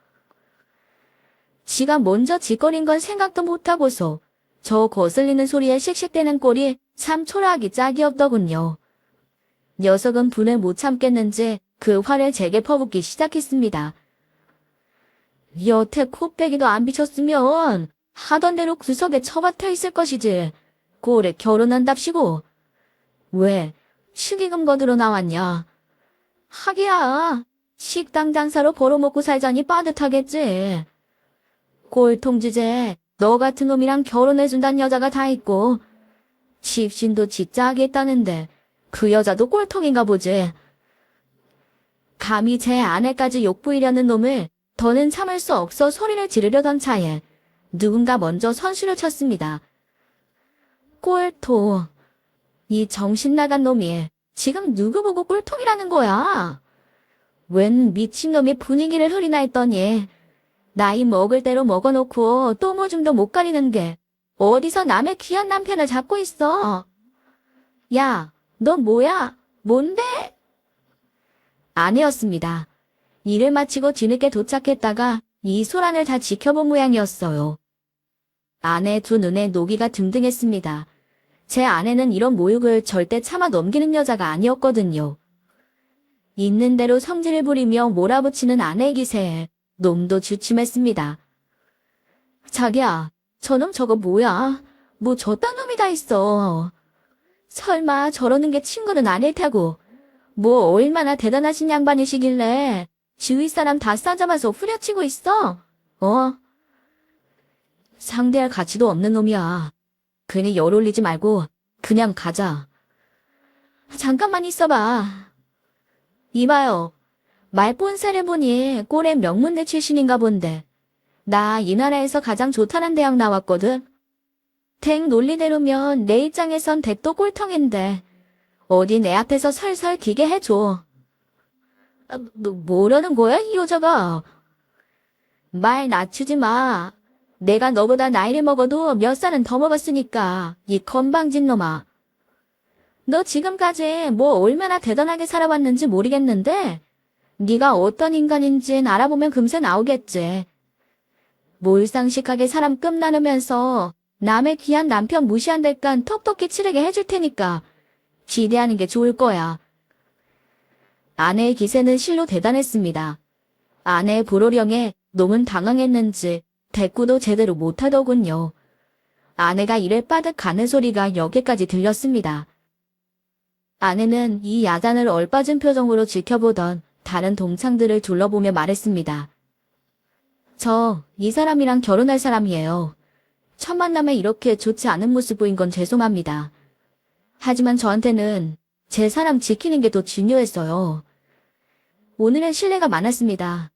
지가 먼저 짓거린 건 생각도 못하고서 저 거슬리는 소리에 씩씩대는 꼴이 참 초라하기 짝이 없더군요. 녀석은 분을 못 참겠는지 그 화를 제게 퍼붓기 시작했습니다. 여태 코빼기도 안 비쳤으면 하던 대로 구석에 처박혀 있을 것이지. 꼴에 결혼한답시고. 왜 축의금 거두러 나왔냐. 하기야 식당 장사로 벌어먹고 살자니 빠듯하겠지. 꼴통 주제 너 같은 놈이랑 결혼해준다는 여자가 다 있고 집신도 진짜 하겠다는데 그 여자도 꼴통인가 보지. 감히 제 아내까지 욕부이려는 놈을 더는 참을 수 없어 소리를 지르려던 차에 누군가 먼저 선수를 쳤습니다. 꼴통. 이 정신 나간 놈이 지금 누구 보고 꼴통이라는 거야? 웬 미친놈이 분위기를 흐리나 했더니 나이 먹을 대로 먹어놓고 또 뭐 좀 더 못 가리는 게 어디서 남의 귀한 남편을 잡고 있어. 야, 너 뭐야? 뭔데? 아내였습니다. 일을 마치고 뒤늦게 도착했다가 이 소란을 다 지켜본 모양이었어요. 아내 두 눈에 노기가 등등했습니다. 제 아내는 이런 모욕을 절대 참아 넘기는 여자가 아니었거든요. 있는 대로 성질을 부리며 몰아붙이는 아내의 기세에 놈도 주춤했습니다. 자기야, 저놈 저거 뭐야? 뭐 저딴 놈이 다 있어. 설마 저러는 게 친구는 아닐 테고 뭐 얼마나 대단하신 양반이시길래 주위 사람 다 싸잡아서 후려치고 있어? 상대할 가치도 없는 놈이야. 괜히 열 올리지 말고 그냥 가자. 잠깐만 있어봐. 이봐요. 말본새를 보니 꼴의 명문대 출신인가 본데 나 이 나라에서 가장 좋다는 대학 나왔거든. 댁 논리대로면 내 입장에선 댁도 꼴통인데 어디 내 앞에서 설설 기게 해줘. 너 뭐라는 거야 이 여자가. 말 낮추지 마. 내가 너보다 나이를 먹어도 몇 살은 더 먹었으니까 이 건방진 놈아. 너 지금까지 뭐 얼마나 대단하게 살아왔는지 모르겠는데 네가 어떤 인간인진 알아보면 금세 나오겠지. 몰상식하게 사람 끔 나누면서 남의 귀한 남편 무시한달깐 톡톡히 치르게 해줄 테니까 기대하는 게 좋을 거야. 아내의 기세는 실로 대단했습니다. 아내의 불호령에 놈은 당황했는지 대꾸도 제대로 못하더군요. 아내가 이를 빠득 가는 소리가 여기까지 들렸습니다. 아내는 이 야단을 얼빠진 표정으로 지켜보던 다른 동창들을 둘러보며 말했습니다. 저 이 사람이랑 결혼할 사람이에요. 첫 만남에 이렇게 좋지 않은 모습 보인 건 죄송합니다. 하지만 저한테는 제 사람 지키는 게 더 중요했어요. 오늘은 실례가 많았습니다.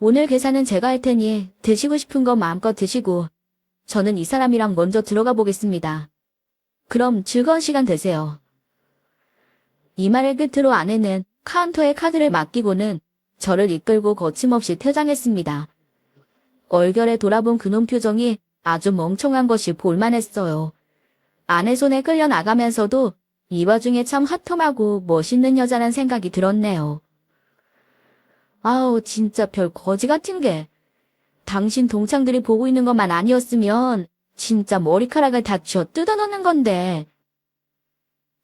오늘 계산은 제가 할 테니 드시고 싶은 거 마음껏 드시고 저는 이 사람이랑 먼저 들어가 보겠습니다. 그럼 즐거운 시간 되세요. 이 말을 끝으로 아내는 카운터에 카드를 맡기고는 저를 이끌고 거침없이 퇴장했습니다. 얼결에 돌아본 그놈 표정이 아주 멍청한 것이 볼만했어요. 아내 손에 끌려 나가면서도 이 와중에 참 핫하고 멋있는 여자란 생각이 들었네요. 아우, 진짜 별 거지 같은 게. 당신 동창들이 보고 있는 것만 아니었으면 진짜 머리카락을 다 쥐어 뜯어넣는 건데.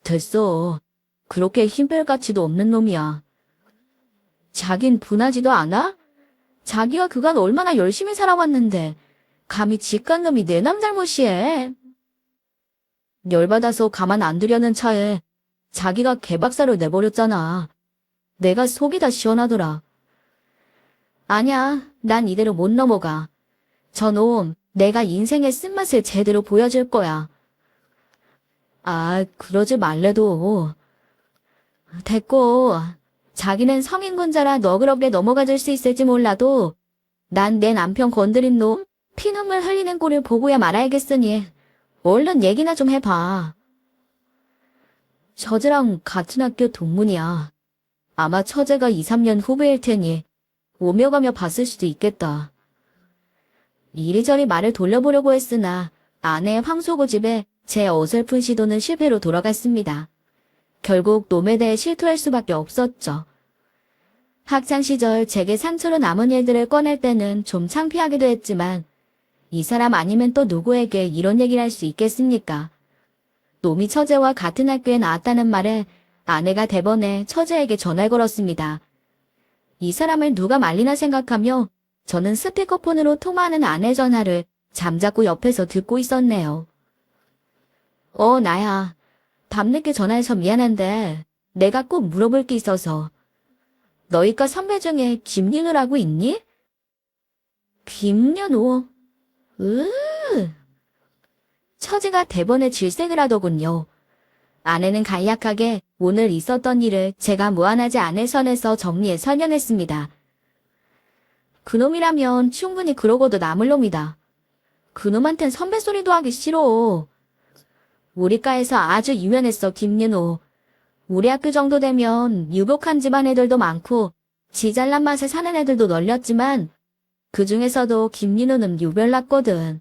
됐어. 그렇게 힘 뺄 가치도 없는 놈이야. 자긴 분하지도 않아? 자기가 그간 얼마나 열심히 살아왔는데 감히 지간 놈이 내 남 잘못이해. 열받아서 가만 안 두려는 차에 자기가 개박살을 내버렸잖아. 내가 속이 다 시원하더라. 아냐, 난 이대로 못 넘어가. 저놈, 내가 인생의 쓴맛을 제대로 보여줄 거야. 아, 그러지 말래도. 됐고, 자기는 성인군자라 너그럽게 넘어가 줄 수 있을지 몰라도 난 내 남편 건드린 놈, 피눈물 흘리는 꼴을 보고야 말아야겠으니 얼른 얘기나 좀 해봐. 처제랑 같은 학교 동문이야. 아마 처제가 2, 3년 후배일 테니 오며 가며 봤을 수도 있겠다. 이리저리 말을 돌려보려고 했으나 아내의 황소고집에 제 어설픈 시도는 실패로 돌아갔습니다. 결국 놈에 대해 실토할 수밖에 없었죠. 학창시절 제게 상처로 남은 일들을 꺼낼 때는 좀 창피하기도 했지만 이 사람 아니면 또 누구에게 이런 얘기를 할 수 있겠습니까? 놈이 처제와 같은 학교에 나왔다는 말에 아내가 대번에 처제에게 전화를 걸었습니다. 이 사람을 누가 말리나 생각하며 저는 스피커폰으로 통화하는 아내 전화를 잠자코 옆에서 듣고 있었네요. 나야. 밤늦게 전화해서 미안한데 내가 꼭 물어볼 게 있어서. 너희과 선배 중에 김윤우라고 있니? 김윤우? 처제가 대번에 질색을 하더군요. 아내는 간략하게 오늘 있었던 일을 제가 무안하지 않을 선에서 정리해 설명했습니다. 그놈이라면 충분히 그러고도 남을 놈이다. 그놈한텐 선배 소리도 하기 싫어. 우리 과에서 아주 유명했어, 김윤호. 우리 학교 정도 되면 유복한 집안 애들도 많고 지 잘난 맛에 사는 애들도 널렸지만 그 중에서도 김윤호는 유별났거든.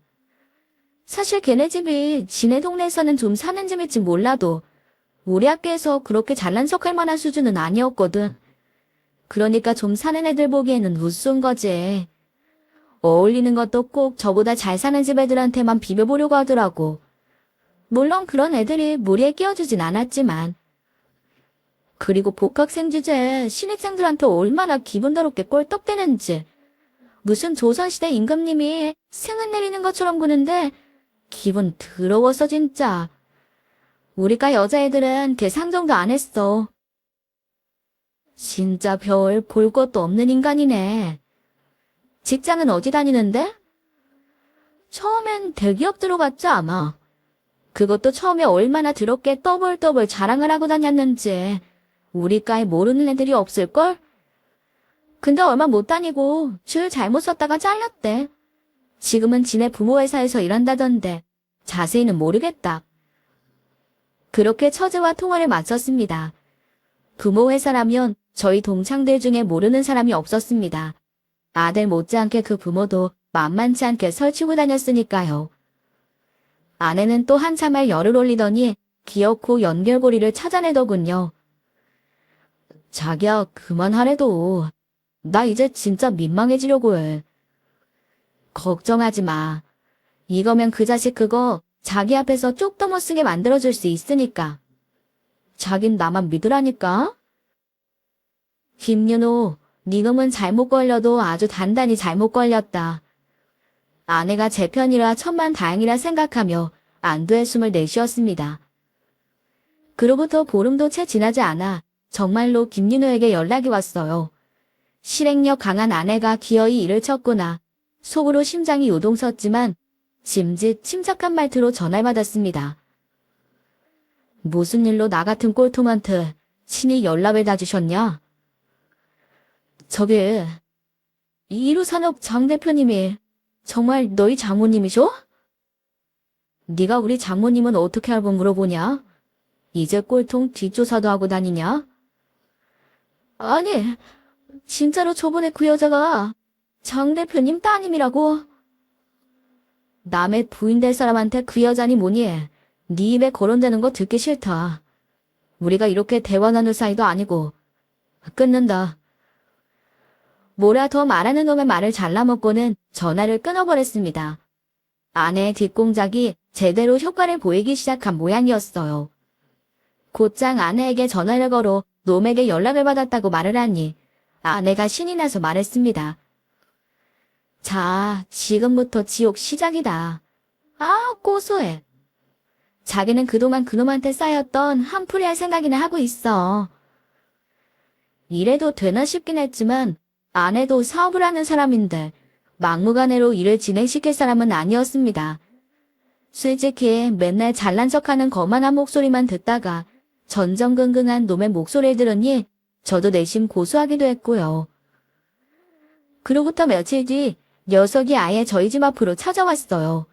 사실 걔네 집이 지네 동네에서는 좀 사는 집일지 몰라도 우리 학교에서 그렇게 잘난 척할 만한 수준은 아니었거든. 그러니까 좀 사는 애들 보기에는 우스운 거지. 어울리는 것도 꼭 저보다 잘 사는 집 애들한테만 비벼보려고 하더라고. 물론 그런 애들이 무리에 끼워주진 않았지만. 그리고 복학생 주제에 신입생들한테 얼마나 기분 더럽게 꼴떡대는지. 무슨 조선시대 임금님이 승은 내리는 것처럼 구는데 기분 더러워서 진짜. 우리과 여자애들은 걔 상정도 안 했어. 진짜 별 볼 것도 없는 인간이네. 직장은 어디 다니는데? 처음엔 대기업 들어갔지 아마. 그것도 처음에 얼마나 더럽게 떠벌떠벌 자랑을 하고 다녔는지 우리과에 모르는 애들이 없을걸? 근데 얼마 못 다니고 줄 잘못 썼다가 잘렸대. 지금은 지네 부모 회사에서 일한다던데 자세히는 모르겠다. 그렇게 처제와 통화를 마쳤습니다. 부모 회사라면 저희 동창들 중에 모르는 사람이 없었습니다. 아들 못지않게 그 부모도 만만치 않게 설치고 다녔으니까요. 아내는 또 한참을 열을 올리더니 기어코 연결고리를 찾아내더군요. 자기야, 그만하래도. 나 이제 진짜 민망해지려고 해. 걱정하지 마. 이거면 그 자식 그거 자기 앞에서 쪽도 못 쓰게 만들어줄 수 있으니까. 자긴 나만 믿으라니까. 김윤호, 네 놈은 잘못 걸려도 아주 단단히 잘못 걸렸다. 아내가 제 편이라 천만다행이라 생각하며 안도의 숨을 내쉬었습니다. 그로부터 보름도 채 지나지 않아 정말로 김윤호에게 연락이 왔어요. 실행력 강한 아내가 기어이 일을 쳤구나. 속으로 심장이 요동쳤지만 짐짓 침착한 말투로 전화를 받았습니다. 무슨 일로 나 같은 꼴통한테 친히 연락을 다 주셨냐? 저기, 이루산업 장 대표님이 정말 너희 장모님이셔? 네가 우리 장모님은 어떻게 알고 물어보냐? 이제 꼴통 뒷조사도 하고 다니냐? 아니, 진짜로 저번에 그 여자가 장 대표님 따님이라고. 남의 부인 될 사람한테 그 여자니 뭐니 네 입에 거론되는 거 듣기 싫다. 우리가 이렇게 대화 나눌 사이도 아니고. 끊는다. 뭐라 더 말하는 놈의 말을 잘라먹고는 전화를 끊어버렸습니다. 아내의 뒷공작이 제대로 효과를 보이기 시작한 모양이었어요. 곧장 아내에게 전화를 걸어 놈에게 연락을 받았다고 말을 하니 아내가 신이 나서 말했습니다. 자, 지금부터 지옥 시작이다. 아, 고소해. 자기는 그동안 그놈한테 쌓였던 한풀이할 생각이나 하고 있어. 이래도 되나 싶긴 했지만 아내도 사업을 하는 사람인데 막무가내로 일을 진행시킬 사람은 아니었습니다. 솔직히 맨날 잘난 척하는 거만한 목소리만 듣다가 전전긍긍한 놈의 목소리를 들으니 저도 내심 고소하기도 했고요. 그로부터 며칠 뒤 녀석이 아예 저희 집 앞으로 찾아왔어요.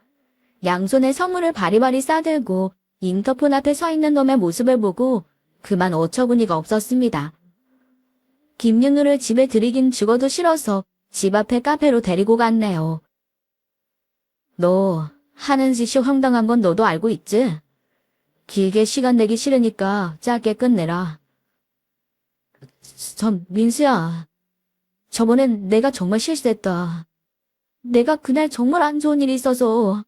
양손에 선물을 바리바리 싸들고 인터폰 앞에 서 있는 놈의 모습을 보고 그만 어처구니가 없었습니다. 김윤우를 집에 들이긴 죽어도 싫어서 집 앞에 카페로 데리고 갔네요. 너 하는 짓이 황당한 건 너도 알고 있지? 길게 시간 내기 싫으니까 짧게 끝내라. 민수야. 저번엔 내가 정말 실수했다. 내가 그날 정말 안 좋은 일이 있어서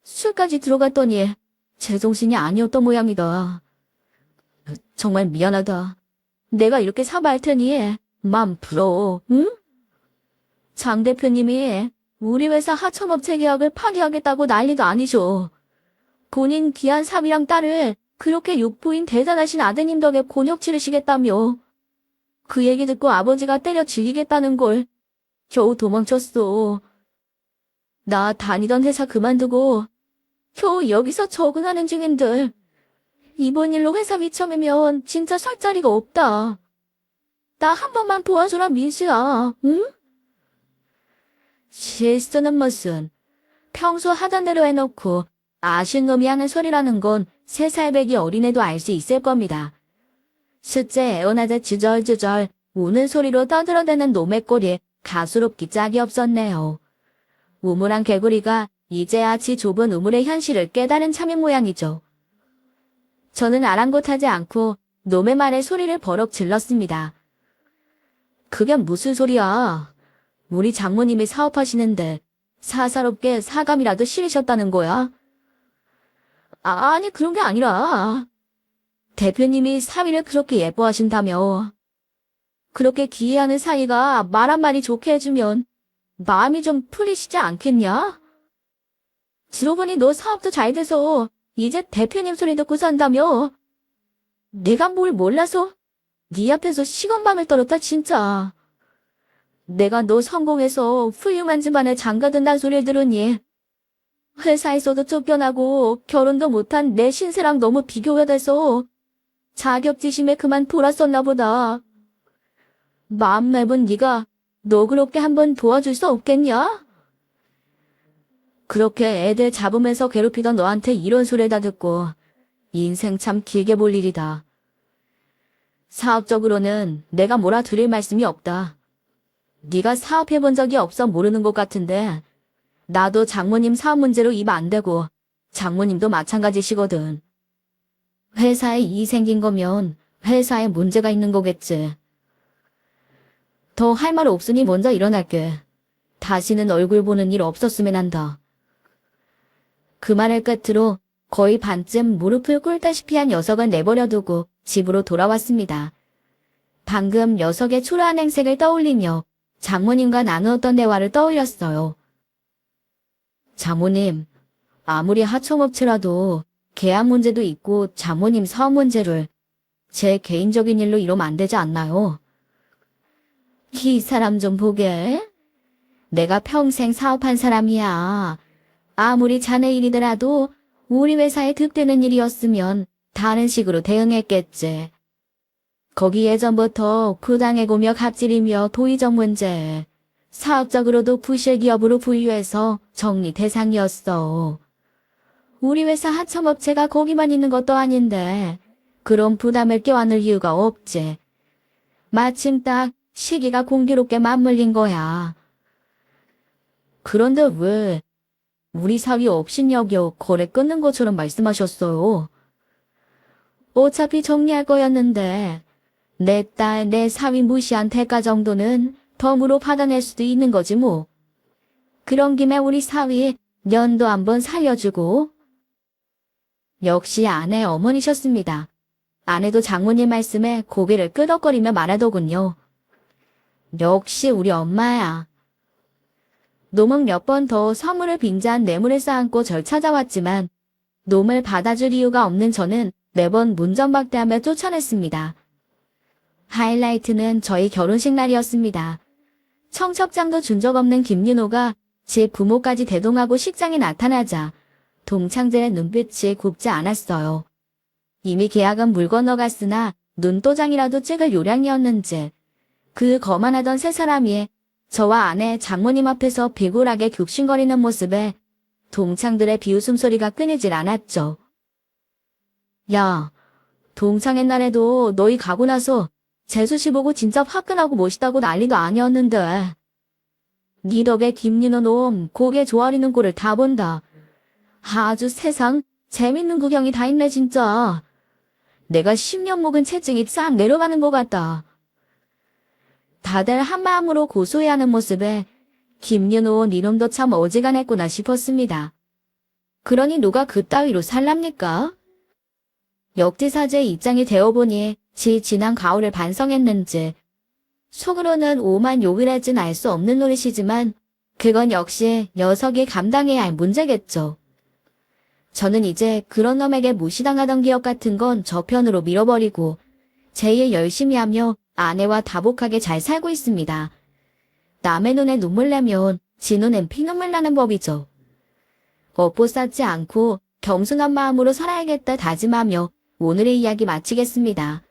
술까지 들어갔더니 제정신이 아니었던 모양이다. 정말 미안하다. 내가 이렇게 사과할 테니 맘 풀어, 응? 장 대표님이 우리 회사 하청업체 계약을 파기하겠다고 난리도 아니죠. 본인 귀한 사위랑 딸을 그렇게 육부인 대단하신 아드님 덕에 곤욕 치르시겠다며. 그 얘기 듣고 아버지가 때려 죽이겠다는 걸 겨우 도망쳤어. 나 다니던 회사 그만두고 겨우 여기서 적응하는 중인들. 이번 일로 회사 미쳐매면 진짜 설 자리가 없다. 나 한 번만 도와줘라 민수야, 응? 실수는 무슨. 평소 하던 대로 해놓고 아신 놈이 하는 소리라는 건 3살배기 어린애도 알 수 있을 겁니다. 숫제 애원하자 주절주절 우는 소리로 떠들어대는 놈의 꼴이 가수롭기 짝이 없었네요. 우물한 개구리가 이제야 지 좁은 우물의 현실을 깨달은 참인 모양이죠. 저는 아랑곳하지 않고 놈의 말에 소리를 버럭 질렀습니다. 그게 무슨 소리야? 우리 장모님이 사업하시는데 사사롭게 사감이라도 실으셨다는 거야? 아니 그런 게 아니라 대표님이 사위를 그렇게 예뻐하신다며. 그렇게 기이하는 사이가 말 한마디 좋게 해주면 마음이 좀 풀리시지 않겠냐? 들어보니 너 사업도 잘 돼서 이제 대표님 소리 듣고 산다며. 내가 뭘 몰라서 네 앞에서 시건방을 떨었다 진짜. 내가 너 성공해서 훌륭한 집안에 장가든다는 소리를 들으니 회사에서도 쫓겨나고 결혼도 못한 내 신세랑 너무 비교가 돼서 자격지심에 그만 돌았었나 보다. 마음 맵은 네가 너 그렇게 한번 도와줄 수 없겠냐? 그렇게 애들 잡으면서 괴롭히던 너한테 이런 소리를 다 듣고 인생 참 길게 볼 일이다. 사업적으로는 내가 뭐라 드릴 말씀이 없다. 네가 사업해본 적이 없어 모르는 것 같은데 나도 장모님 사업 문제로 입 안 대고 장모님도 마찬가지시거든. 회사에 이익 생긴 거면 회사에 문제가 있는 거겠지. 더 할 말 없으니 먼저 일어날게. 다시는 얼굴 보는 일 없었으면 한다. 그 말을 끝으로 거의 반쯤 무릎을 꿇다시피 한 녀석은 내버려두고 집으로 돌아왔습니다. 방금 녀석의 초라한 행색을 떠올리며 장모님과 나누었던 대화를 떠올렸어요. 장모님, 아무리 하청업체라도 계약 문제도 있고 장모님 사업 문제를 제 개인적인 일로 이러면 안 되지 않나요? 이 사람 좀 보게. 내가 평생 사업한 사람이야. 아무리 자네 일이더라도 우리 회사에 득되는 일이었으면 다른 식으로 대응했겠지. 거기 예전부터 부당해고며 갑질이며 도의적 문제, 사업적으로도 부실 기업으로 분류해서 정리 대상이었어. 우리 회사 하청업체가 거기만 있는 것도 아닌데 그런 부담을 껴안을 이유가 없지. 마침 딱 시기가 공교롭게 맞물린 거야. 그런데 왜 우리 사위 업신여겨 거래 끊는 것처럼 말씀하셨어요? 어차피 정리할 거였는데 내 딸, 내 사위 무시한 대가 정도는 덤으로 받아낼 수도 있는 거지 뭐. 그런 김에 우리 사위 년도 한번 살려주고. 역시 아내 어머니셨습니다. 아내도 장모님 말씀에 고개를 끄덕거리며 말하더군요. 역시 우리 엄마야. 놈은 몇 번 더 선물을 빙자한 뇌물을 쌓고 절 찾아왔지만 놈을 받아줄 이유가 없는 저는 매번 문전박대하며 쫓아냈습니다. 하이라이트는 저희 결혼식 날이었습니다. 청첩장도 준 적 없는 김윤호가 제 부모까지 대동하고 식장에 나타나자 동창들의 눈빛이 곱지 않았어요. 이미 계약은 물 건너갔으나 눈도장이라도 찍을 요량이었는지 그 거만하던 세 사람이 저와 아내 장모님 앞에서 비굴하게 격신거리는 모습에 동창들의 비웃음 소리가 끊이질 않았죠. 야, 동창의 날에도 너희 가고 나서 재수씨 보고 진짜 화끈하고 멋있다고 난리도 아니었는데. 니 덕에 김윤호 놈 고개 조아리는 꼴을 다 본다. 아주 세상 재밌는 구경이 다 있네 진짜. 내가 10년 묵은 체증이 싹 내려가는 것 같다. 다들 한마음으로 고소해하는 모습에 김윤호 니놈도 참 어지간했구나 싶었습니다. 그러니 누가 그따위로 살랍니까? 역지사지의 입장이 되어보니 지 지난 가오를 반성했는지 속으로는 오만 욕을 할진 알 수 없는 노릇이지만 그건 역시 녀석이 감당해야 할 문제겠죠. 저는 이제 그런 놈에게 무시당하던 기억 같은 건 저편으로 밀어버리고 제 일 열심히 하며 아내와 다복하게 잘 살고 있습니다. 남의 눈에 눈물 내면 지 눈엔 피눈물 나는 법이죠. 업보 쌓지 않고 겸손한 마음으로 살아야겠다 다짐하며 오늘의 이야기 마치겠습니다.